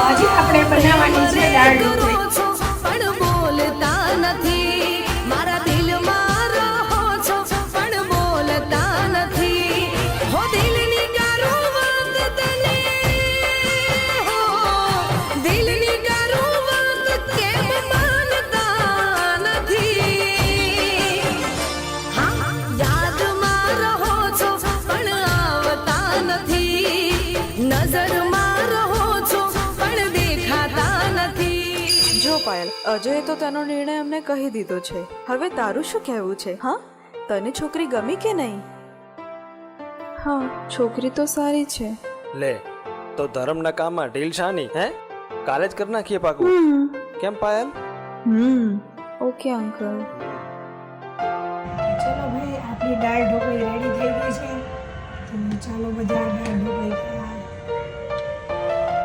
આજે આપણે બનાવવાની છે દાળ ઢોકળી. પણ બોલતા નથી. મારા દિલમાં રહો છો પણ બોલતા નથી. હો દિલની કરું વાત તને, હો દિલની કરું વાત કેમ માનતા નથી. હા યાદમાં રહો છો પણ આવતા નથી. નજરમાં રહો છો પણ દેખાતા નથી. જો પાયલ, અજયે તો તેનો નિર્ણય અમને કહી દીધો છે. હવે તારું શું કહેવું છે? હા, તને છોકરી ગમી કે નહીં? હા, છોકરી તો સારી છે. લે તો ધર્મના કામમાં ઢીલ શાની? હે કાલે જ કરી નાખીએ પાકું. કેમ પાયલ? Okay uncle. ચલો ભાઈ, આપણી દાળ ઢોકળી રેડી થઈ ગઈ છે. તો ચાલો બધા દાળ ઢોકળી ખાવા.